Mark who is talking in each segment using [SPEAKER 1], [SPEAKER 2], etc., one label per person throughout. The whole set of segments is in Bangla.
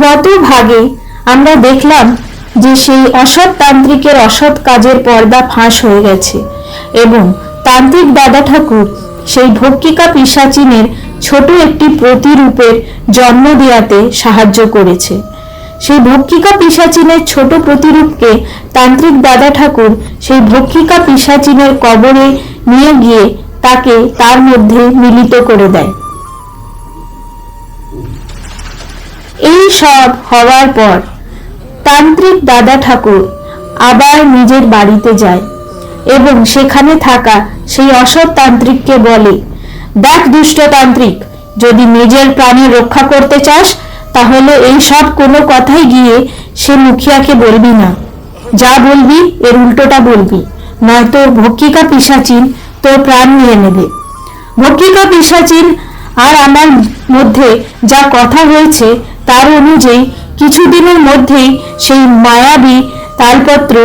[SPEAKER 1] গত ভাগে আমরা দেখলাম যে সেই অসৎ তান্ত্রিকের অসৎ কাজের পর্দা ফাঁস হয়ে গেছে এবং তান্ত্রিক দাদা ঠাকুর সেই ভক্ষিকা পিশাচিনের ছোট একটি প্রতিরূপের জন্ম দেওয়াতে সাহায্য করেছে। সেই ভক্ষিকা পিশাচিনের ছোট প্রতিরূপকে তান্ত্রিক দাদা ঠাকুর সেই ভক্ষিকা পিশাচিনের কবরে নিয়ে গিয়ে তাকে তার মধ্যে মিলিত করে দেয়। এই সব হওয়ার পর তান্ত্রিক দাদা ঠাকুর আবার নিজের বাড়িতে যায় এবং সেখানে থাকা সেই অসৎ তান্ত্রিককে বলে, দেখ দুষ্ট তান্ত্রিক, যদি নিজের প্রাণের রক্ষা করতে চাস তাহলে এই সব কোনো কথাই গিয়ে সে মুখিয়াকে বলবি না, যা বলবি এর উল্টোটা বলবি, নয়তো ভক্ষিকা পিশাচিন তোর প্রাণ নিয়ে নেবে। ভক্ষিকা পিশাচিন আর আমার মধ্যে যা কথা হয়েছে তার অনুযায়ী কিছুদিনের মধ্যেই সেই মায়াবী তালপত্র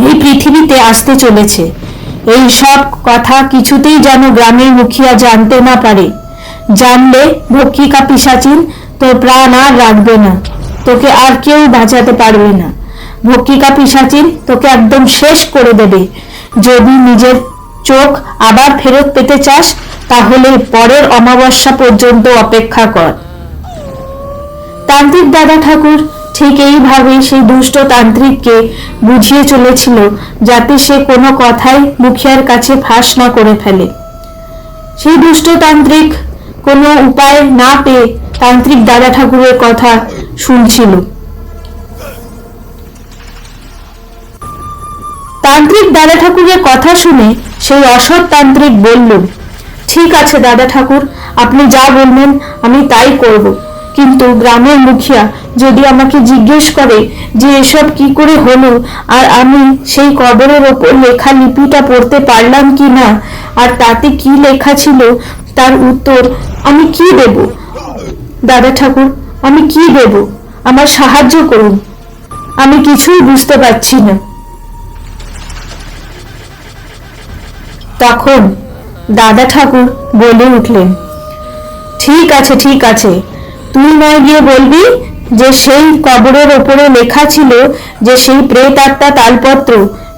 [SPEAKER 1] এই পৃথিবীতে আসতে চলেছে। এই সব কথা কিছুতেই যেন গ্রামের মুখিয়া জানতে না পারে। জানলে ভক্ষিকা পিশাচিন তোর প্রাণ আর রাখবে না, তোকে আর কেউ বাঁচাতে পারবে না। ভক্ষিকা পিশাচিন তোকে একদম শেষ করে দেবে। যদি নিজের চোখ আবার ফেরত পেতে চাস তাহলে পরের অমাবস্যা পর্যন্ত অপেক্ষা কর। তান্ত্রিক দাদা ঠাকুর ঠিক এইভাবে সেই দুষ্ট তান্ত্রিককে বুঝিয়ে চলেছিল যাতে সে কোনো কথাই মুখিয়ার কাছে ফাঁস না করে ফেলে। সেই দুষ্ট তান্ত্রিক কোনো উপায় না পেয়ে তান্ত্রিক দাদা ঠাকুরের কথা শুনছিল। তান্ত্রিক দাদা ঠাকুরের কথা শুনে সেই অসৎ তান্ত্রিক বলল, ঠিক আছে দাদা ঠাকুর, আপনি যা বলবেন আমি তাই করব, কিন্তু গ্রামের মুখিয়া যদি আমাকে জিজ্ঞেস করে যে এসব কি করে হলো আর আমি সেই কবরের ওপর লেখা লিপিটা পড়তে পারলাম কি না আর তাতে কি লেখা ছিল তার উত্তর আমি কি দেব? দাদা ঠাকুর, আমি কি দেব? আমার সাহায্য করুন, আমি কিছুই বুঝতে পারছি না। তখন দাদা ঠাকুর বলে উঠলেন, ঠিক আছে ঠিক আছে, তুই নয় গিয়ে বলবি যে সেই কবরের ওপরে লেখা ছিল যে সেই প্রেত আত্মা তালপত্র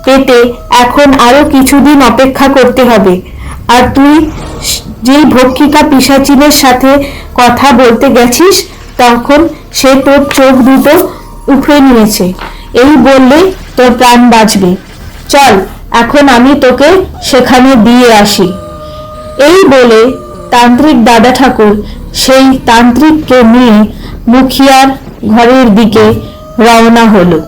[SPEAKER 1] পেতে এখন আরো কিছুদিন অপেক্ষা করতে হবে, আর তুই যেই ভক্ষিকা পিশাচিনের সাথে কথা বলতে গেছিস তখন সে তোর চোখ দুটো উপড়ে নিয়েছে, এই বললে তোর প্রাণ বাঁচবে। চল এখন আমি তোকে সেখানে দিয়ে আসি। এই বলে তান্ত্রিক দাদা ঠাকুর সেই তান্ত্রিককে নিয়ে মুখিয়ার ঘরের দিকে রওনা হলো।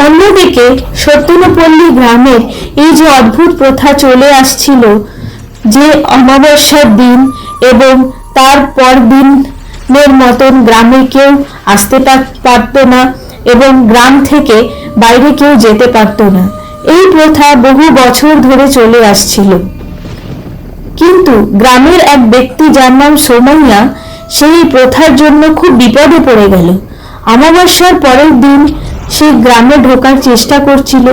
[SPEAKER 1] অন্যদিকে সত্যনপল্লী গ্রামের এই যে অদ্ভুত প্রথা চলে আসছিল যে অমাবস্যার দিন এবং তার পর দিনের মতন গ্রামে কেউ আসতে পারত না এবং গ্রাম থেকে বাইরে কেউ যেতে পারত না, এই প্রথা বহু বছর ধরে চলে আসছিল। কিন্তু গ্রামের এক ব্যক্তি যার নাম সোমাইয়া সেই প্রথার জন্য খুব বিপদে পড়ে গেল। অমাবস্যার পরের দিন সে গ্রামে ঢোকার চেষ্টা করছিল,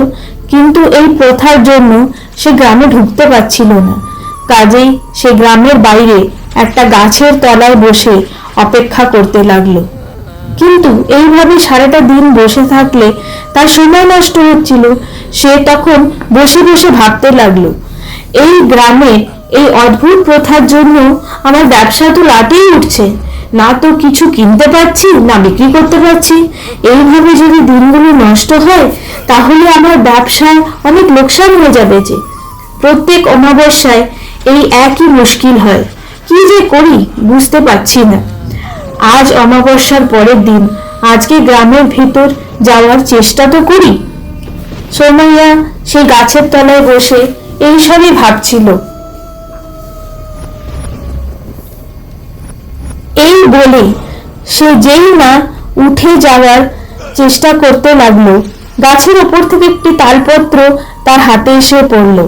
[SPEAKER 1] কিন্তু এই প্রথার জন্য সে গ্রামে ঢুকতে পারছিল না। কাজেই সে গ্রামের বাইরে একটা গাছের তলায় বসে অপেক্ষা করতে লাগলো। কিন্তু এইভাবে সারাটা দিন বসে থাকলে তার সময় নষ্ট হচ্ছিল। সে তখন বসে বসে ভাবতে লাগলো, এই গ্রামে এই অদ্ভুত প্রথার জন্য আমার ব্যবসা তো লাটেই উঠছে, না তো কিছু কিনতে পারছি না বিক্রি করতে পারছি। এইভাবে যদি দিনগুলো নষ্ট হয় তাহলে আমার ব্যবসায় অনেক লোকসান হয়ে যাবে। যে প্রত্যেক অমাবস্যায় এই একই মুশকিল হয়, কি যে করি বুঝতে পারছি না। আজ অমাবস্যার পরের দিন, আজকে গ্রামের ভেতর যাওয়ার চেষ্টা তো করি। সোমাইয়া সেই গাছের তলায় বসে এইসবই ভাবছিল। এই বলে সে যেই না উঠে যাওয়ার চেষ্টা করতে লাগলো, গাছের উপর থেকে একটি তালপত্র তার হাতে এসে পড়ল।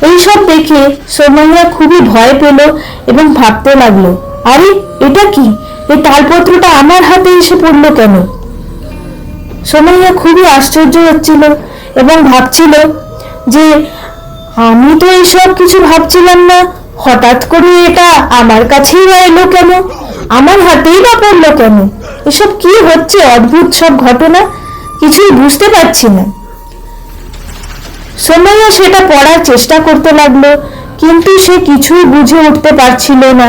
[SPEAKER 1] এইসব দেখে সোমাইয়া খুবই ভয় পেল এবং ভাবতে লাগলো, আরে এটা কি, এই তালপত্রটা আমার হাতে এসে পড়লো কেন? সোমাইয়া খুবই আশ্চর্য হচ্ছিল এবং ভাবছিল যে আমি তো এইসব কিছু ভাবছিলাম না, হঠাৎ করে এটা আমার কাছেই এলো কেন, আমার হাতেই বা পড়লো কেন? এসব কি হচ্ছে? অদ্ভুত সব ঘটনা, কিছুই বুঝতে পারছি না। সোমাইয়া সেটা পড়ার চেষ্টা করতে লাগলো, কিন্তু সে কিছুই বুঝে উঠতে পারছিল না।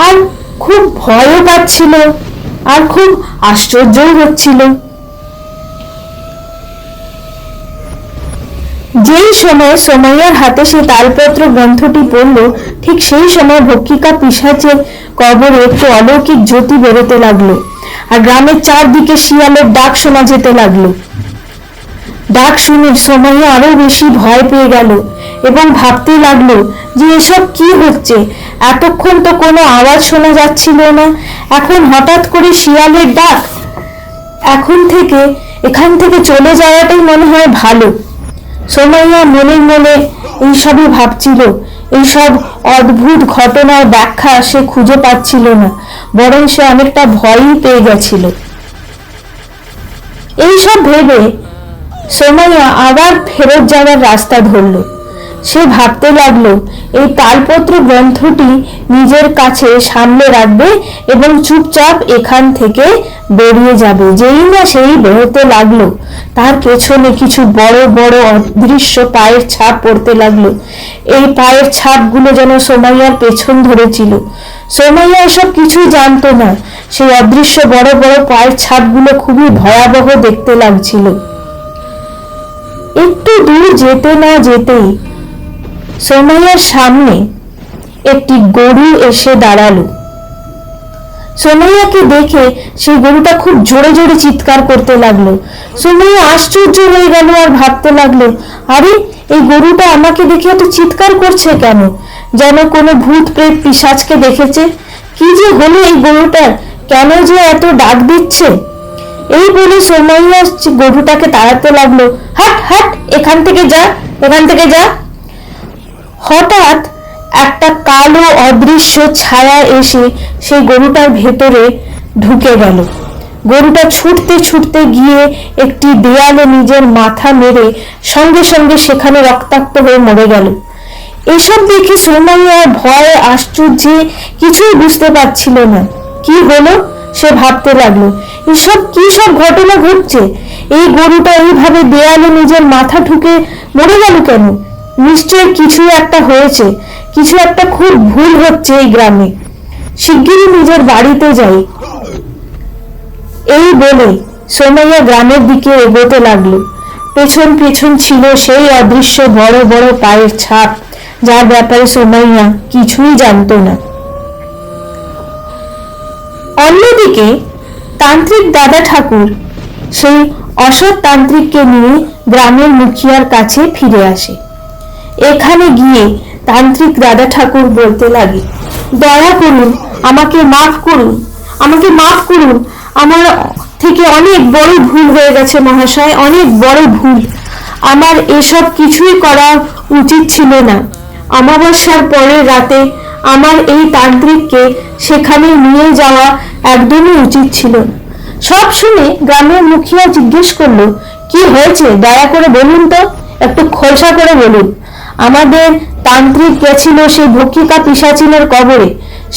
[SPEAKER 1] আর খুব ভয়ও পাচ্ছিল, আর খুব আশ্চর্যও হচ্ছিল। যেই সময় সোমাইয়ার হাতে সেই তালপত্র গ্রন্থটি পড়ল, ঠিক সেই সময় ভক্ষিকা পিশাচের কবরে একটু অলৌকিক জ্যোতি বেরোতে লাগলো, আর গ্রামের চারদিকে শিয়ালের ডাক শোনা যেতে লাগলো। ডাক শুনে সোমাইয়া আরো বেশি ভয় পেয়ে গেল এবং ভাবতে লাগলো যে এসব কি হচ্ছে। এতক্ষণ তো কোনো আওয়াজ শোনা যাচ্ছিল না, এখন হঠাৎ করে শিয়ালের ডাক। এখান থেকে চলে যাওয়াটাই মনে হয় ভালো। সোমাইয়া মনে মনে এইসবই ভাবছিল। এইসব অদ্ভুত ঘটনার ব্যাখ্যা সে খুঁজে পাচ্ছিল না, বরং সে অনেকটা ভয়ই পেয়ে গেছিল। এইসব ভেবে সোমাইয়া আবার ফেরত যাওয়ার রাস্তা ধরল। সে ভাবতে লাগলো এই তালপত্র গ্রন্থটি নিজের কাছে সামনে রাখবে এবং চুপচাপ এখান থেকে বেরিয়ে যাবে। যেই না সেই বেরোতে লাগলো, তার পেছনে কিছু বড় বড় অদৃশ্য পায়ের ছাপ পড়তে লাগলো। এই পায়ের ছাপগুলো যেন সোমাইয়ার পেছন ধরেছিল। সোমাইয়া এসব কিছুই জানতো না। সেই অদৃশ্য বড় বড় পায়ের ছাপগুলো খুবই ভয়াবহ দেখতে লাগছিল। একটু দূর যেতে না যেতেই সোমাইয়ার সামনে একটি গরু এসে দাঁড়ালো। সোমাইয়াকে দেখে সেই গরুটা খুব জোরে জোরে চিৎকার করতে লাগলো। সোমাইয়া আশ্চর্য হয়ে গেল আর ভাবতে লাগলো, আরে এই গরুটা আমাকে দেখে এত চিৎকার করছে কেন? যেন কোনো ভূত প্রেত পিশাচকে দেখেছে। কি যে হলো এই গরুটার, কেন যে এত ডাক দিচ্ছে? এই বলে সোমাইয়া গরুটাকে তাড়াতে লাগলো। হাট হাট, এখান থেকে যা, এখান থেকে যা। হঠাৎ একটা কালো অদৃশ্য ছায়া এসে সেই গরুটার ভেতরে ঢুকে গেল। গরুটা ছুটতে ছুটতে গিয়ে একটি দেয়ালে নিজের মাথা মেরে সঙ্গে সঙ্গে সেখানে রক্তাক্ত হয়ে মরে গেল। এসব দেখে সোমাইয়া ভয়ে আশ্চর্যে কিছুই বুঝতে পারছিল না। কি হলো সে ভাবতে লাগলো, এসব কি সব ঘটনা ঘটছে? এই গরুটা এইভাবে দেয়ালে নিজের মাথা ঢুকে মরে গেল কেন? নিশ্চয় কিছু একটা হয়েছে, কিছু একটা খুব ভুল হচ্ছে এই গ্রামে। শিগগিরই নিজের বাড়িতে যাই। এই বলে সোমাইয়া গ্রামের দিকে এগোতে লাগলো। পেছন পেছন ছিল সেই অদৃশ্য বড় বড় পায়ের ছাপ, যার ব্যাপারে সোমাইয়া কিছুই জানতো না। অন্যদিকে তান্ত্রিক দাদা ঠাকুর সেই অসৎ তান্ত্রিককে নিয়ে গ্রামের মুখিয়ার কাছে ফিরে আসে। এখানে গিয়ে তান্ত্রিক দাদা ঠাকুর বলতে লাগে, দয়া করুন, আমাকে মাফ করুন, আমাকে মাফ করুন। আমার থেকে অনেক বড় ভুল হয়ে গেছে মহাশয়, অনেক বড় ভুল। আমার এসব কিছুই করা উচিত ছিল না। অমাবস্যার পরের রাতে আমার এই তান্ত্রিককে সেখানে নিয়ে যাওয়া একদমই উচিত ছিল না। সব শুনে গ্রামের মুখিয়া জিজ্ঞেস করলো, কি হয়েছে দয়া করে বলুন তো, একটু খোলসা করে বলুন। আমাদের তান্ত্রিক গেছিল সেই ভক্ষিকা পিশাচিনের কবরে,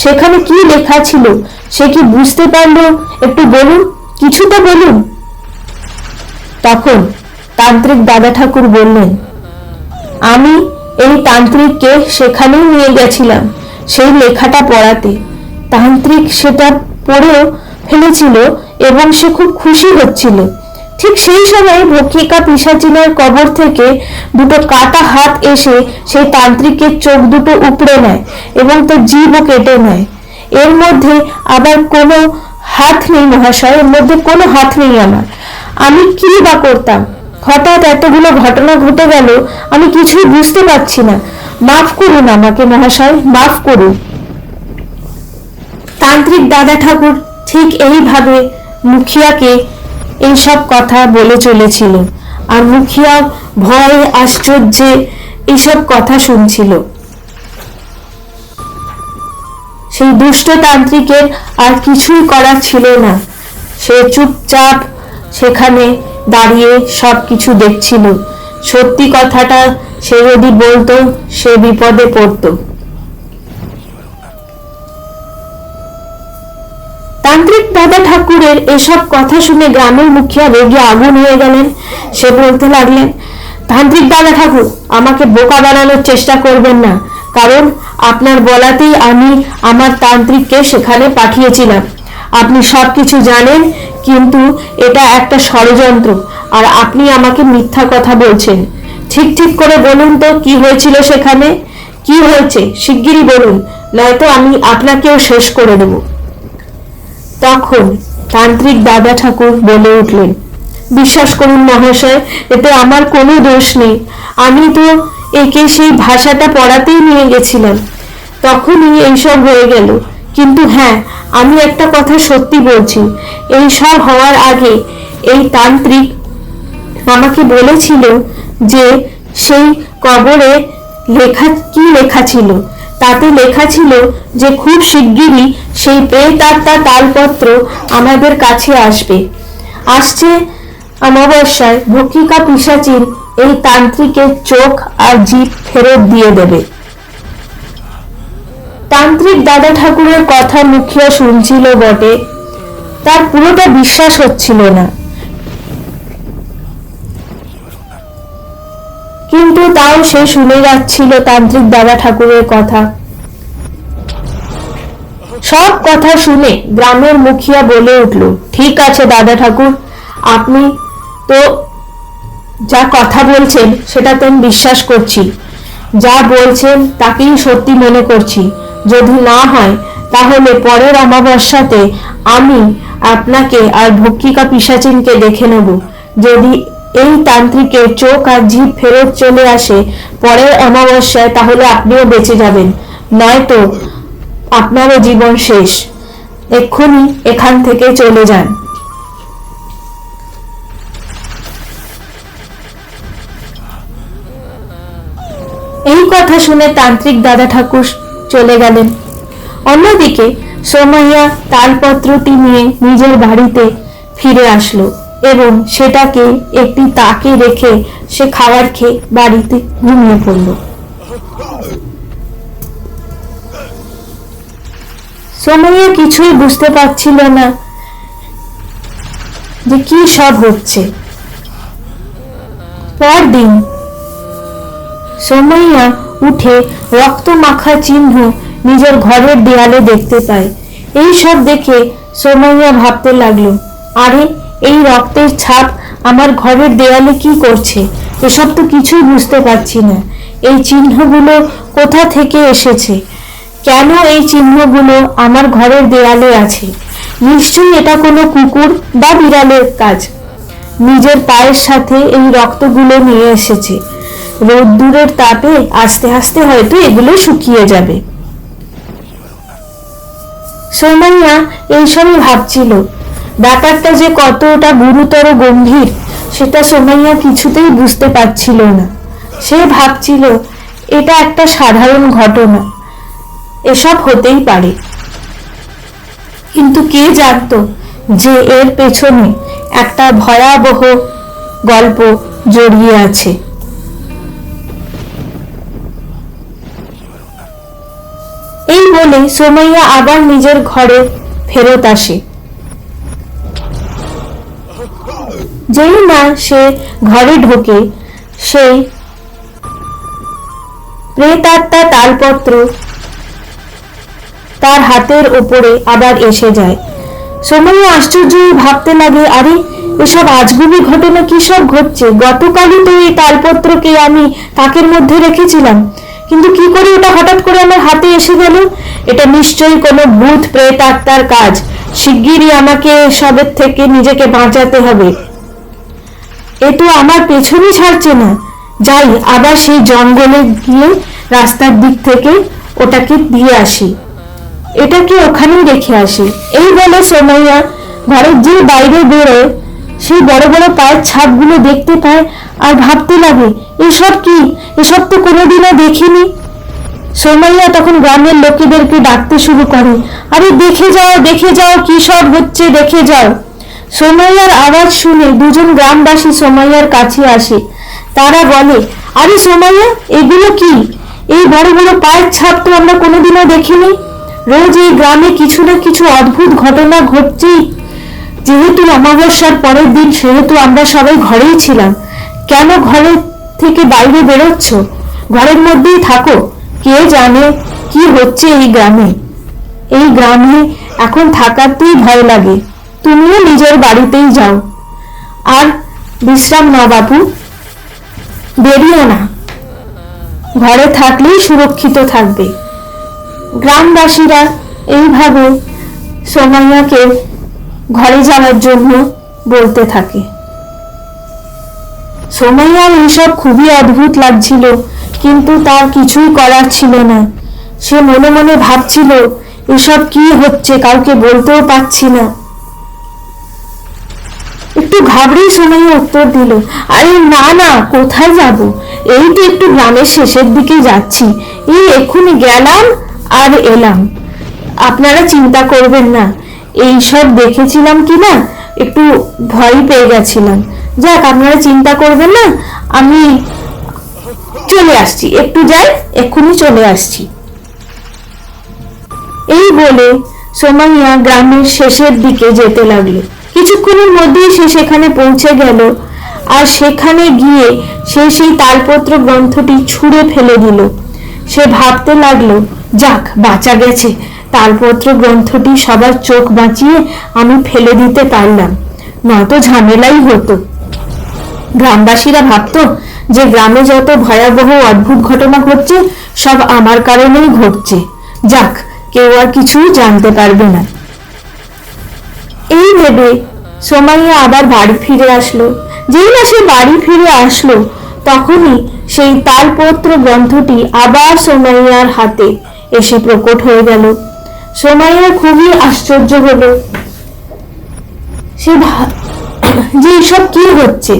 [SPEAKER 1] সেখানে কি লেখা ছিল সে কি বুঝতে পারলো? একটু বলুন, কিছু তো বলুন। তখন তান্ত্রিক দাদা ঠাকুর বললেন, আমি এই তান্ত্রিককে সেখানেই নিয়ে গেছিলাম সেই লেখাটা পড়াতে। তান্ত্রিক সেটা পড়েও ফেলেছিল এবং সে খুব খুশি হচ্ছিল। ঠিক সেই সময় ভক্ষিকা পিশাচিনের কবর থেকে দুটো কাটা হাত এসে সেই তান্ত্রিকের চোখ দুটো উপড়ে নেয় এবং তার জিভও কেটে নেয়। এর মধ্যে আবার কোনো হাত নেই মহাশয়, এর মধ্যে কোনো হাত নেই আমার। আমি কি বা করতাম? হঠাৎ এতগুলো ঘটনা ঘটে গেল, আমি কিছুই বুঝতে পারছি না। মাফ করুন আমাকে মহাশয়, মাফ করুন। তান্ত্রিক দাদা ঠাকুর ঠিক এইভাবে মুখিয়াকে এইসব কথা বলে চলেছিল, আর মুখিয়া ভয়ে আশ্চর্যে এইসব কথা শুনছিল। সেই দুষ্ট তান্ত্রিকের আর কিছুই করার ছিল না। সে চুপচাপ সেখানে দাঁড়িয়ে সব কিছু দেখছিল। সত্যি কথাটা সে যদি বলতো সে বিপদে পড়তো। তান্ত্রিক দাদা ঠাকুরের এসব কথা শুনে গ্রামের মুখিয়া রেগে আগুন হয়ে গেলেন। সে বলতে লাগলেন, তান্ত্রিক দাদা ঠাকুর, আমাকে বোকা বানানোর চেষ্টা করবেন না, কারণ আপনার বলাতেই আমি আমার তান্ত্রিককে সেখানে পাঠিয়েছিলাম। আপনি সবকিছু জানেন, কিন্তু এটা একটা ষড়যন্ত্র, আর আপনি আমাকে মিথ্যা কথা বলছেন। ঠিক ঠিক করে বলুন তো কি হয়েছিল সেখানে, কি হয়েছে শিগগিরই বলুন, নয়তো আমি আপনাকেও শেষ করে দেব। তখন তান্ত্রিক দাদা ঠাকুর বলে উঠলেন, বিশ্বাস করুন মহাশয়, এতে আমার কোনো দোষ নেই। আমি তো একে সেই ভাষাটা পড়াতেই নিয়ে গেছিলাম, তখনই এইসব হয়ে গেল। কিন্তু হ্যাঁ, আমি একটা কথা সত্যি বলছি, এই সব হওয়ার আগে এই তান্ত্রিক আমাকে বলেছিল যে সেই কবরে লেখা ছিল, তাতে লেখা ছিল যে খুব শিগগিরই সেই প্রেত আত্মা তালপত্র আমাদের কাছে আসছে অমাবস্যায় ভক্ষিকা পিশাচিন এই তান্ত্রিকের চোখ আর জিভ ফেরত দিয়ে দেবে। তান্ত্রিক দাদা ঠাকুরের কথা মুখিয়া শুনছিল বটে, তার পুরোটা বিশ্বাস হচ্ছিল না, কিন্তু তাও সে শুনে যাচ্ছিল তান্ত্রিক দাদা ঠাকুরের কথা। সব কথা শুনে গ্রামের মুখিয়া বলে উঠল, ঠিক আছে দাদা ঠাকুর, আপনি তো যা কথা বলছেন সেটাতে আমি বিশ্বাস করছি, যা বলছেন তাকেই সত্যি মনে করছি। যদি না হয় তাহলে পরের অমাবস্যাতে আমি আপনাকে আর ভক্ষিকা পিশাচিনকে দেখে নেব। যদি এই তান্ত্রিকের চোখ আর জিভ ফেরত চলে আসে পরের অমাবস্যায়, তাহলে আপনিও বেঁচে যাবেন, নয়তো আপনারও জীবন শেষ। এক্ষুনি এখান থেকে চলে যান। এই কথা শুনে তান্ত্রিক দাদা ঠাকুর চলে গেলেন। অন্যদিকে সোমাইয়া তালপত্রটি নিয়ে নিজের বাড়িতে ফিরে আসলো এবং সেটাকে একটি তাকে রেখে সে খাবার খেয়ে বাড়িতে ঘুমিয়ে পড়ল। সোমাইয়া কিছুই বুঝতে পারছিল না যে কি সব হচ্ছে। পরদিন সোমাইয়া উঠে রক্ত মাখা চিহ্ন নিজের ঘরের দেয়ালে দেখতে পায়। এই সব দেখে সোমাইয়া ভাবতে লাগলো, আরে এই রক্তের ছাপ আমার ঘরের দেয়ালে কি করছে? এসব তো কিছুই বুঝতে পারছি না। এই চিহ্নগুলো কোথা থেকে এসেছে? কেন এই চিহ্নগুলো আমার ঘরের দেয়ালে আছে? নিশ্চয়ই এটা কোনো কুকুর বা বিড়ালের কাজ। নিজের পায়ের সাথে এই রক্তগুলো নিয়ে এসেছে। রোদ্দুরের তাপে আস্তে আস্তে হয়তো এগুলো শুকিয়ে যাবে। সোমাইয়া এইসবই ভাবছিল। ব্যাপারটা যে কতটা গুরুতর গম্ভীর সেটা সোমাইয়া কিছুতেই বুঝতে পারছিল না। সে ভাবছিল এটা একটা সাধারণ ঘটনা, এসব হতেই পারে, কিন্তু কে জানতো যে এর পেছনে একটা ভয়াবহ গল্প জড়িয়ে আছে। এই বলে সোমাইয়া আবার নিজের ঘরে ফেরত আসে। যেই না সে ঘরে ঢোকে, সেই প্রেতাত্মা তালপত্র তার হাতের ওপরে আবার এসে যায়। সোমাইয়া আশ্চর্য ভাবতে লাগে, আরে এসব আজগুবি ঘটনা কি সব ঘটছে? গতকালই তো এই তালপত্রকে আমি তাকের মধ্যে রেখেছিলাম, কিন্তু কি করে এটা হঠাৎ করে আমার হাতে এসে গেল? এটা নিশ্চয়ই কোনো ভূত প্রেত আত্মার কাজ। শিগগিরই আমাকে এসবের থেকে নিজেকে বাঁচাতে হবে। এ তো আমার পেছনই ছাড়ছে না। যাই, আবার সেই জঙ্গলে গিয়ে রাস্তার দিক থেকে ওটাকে দিয়ে আসি, এটাকে ওখানেই রেখে আসি। এই বলে সোমাইয়া ঘরের যে বাইরে বেরোয় সেই বড় বড় পায়ের ছাপগুলো দেখতে পায় আর ভাবতে লাগে, এসব কি? এসব তো কোনোদিনও দেখিনি। সোমাইয়া তখন গ্রামের লোকেদেরকে ডাকতে শুরু করে, আরে দেখে যাও, দেখে যাও, কি সব হচ্ছে, দেখে যাও। সোমাইয়ার আওয়াজ শুনে দুজন গ্রামবাসী সোমাইয়ার কাছে আসে। তারা বলে, আরে সোমাইয়া, এগুলো কি? এই বড় বড় পায়ের ছাপ তো আমরা কোনোদিনও দেখিনি। রোজ এই গ্রামে কিছু না কিছু অদ্ভুত ঘটনা ঘটছেই। যেহেতু অমাবস্যার পরের দিন, সেহেতু আমরা সবাই ঘরেই ছিলাম। কেন ঘরে থেকে বাইরে বেরোচ্ছ? ঘরের মধ্যেই থাকো। কে জানে কি হচ্ছে এই গ্রামে। এই গ্রামে এখন থাকাতেই ভয় লাগে। তুমিও নিজের বাড়িতেই যাও আর বিশ্রাম নাও বাপু, বেরিও না। ঘরে থাকলেই সুরক্ষিত থাকবে। গ্রামবাসীরা এইভাবে সোমাইয়াকে ঘরে যাওয়ার জন্য বলতে থাকে। সোমাইয়ার এইসব খুবই অদ্ভুত লাগছিল, কিন্তু তার কিছুই করার ছিল না। সে মনে মনে ভাবছিল, এসব কি হচ্ছে, কাউকে বলতেও পারছি না। একটু ঘাবড়েই সোমাইয়া উত্তর দিল, আরে না না, কোথায় যাব? এই তো একটু গ্রামের শেষের দিকে যাচ্ছি। এই এক্ষুনি গেলাম আর এলাম। আপনারা চিন্তা করবেন না। এই সব দেখেছিলাম কি না, একটু ভয় পেয়ে গেছিলাম। যাক, আপনারা চিন্তা করবেন না, আমি চলে আসছি, একটু যাই, এক্ষুনি চলে আসছি। এই বলে সোমাইয়া গ্রামের শেষের দিকে যেতে লাগলো। কিছুক্ষণের মধ্যেই সে সেখানে পৌঁছে গেল, আর সেখানে গিয়ে সে সেই তালপত্র গ্রন্থটি ছুঁড়ে ফেলে দিল। সে ভাবতে লাগলো, যাক, বাঁচা গেছে। তালপত্র গ্রন্থটি সবার চোখ বাঁচিয়ে আমি ফেলে দিতে পারলাম, নয়তো ঝামেলাই হতো। গ্রামবাসীরা ভাবতো যে গ্রামে যত ভয়াবহ অদ্ভুত ঘটনা ঘটছে সব আমার কারণেই ঘটছে। যাক, কেউ আর কিছুই জানতে পারবে না। এই ভেবে সোমাইয়া আবার বাড়ি ফিরে আসলো। যেই না সে বাড়ি ফিরে আসলো, তখনই সেই তালপত্র গ্রন্থটি আবার সোমাইয়ার হাতে এসে প্রকট হয়ে গেল। সোমাইয়া খুবই আশ্চর্য হলো, সে যে এসব কি হচ্ছে।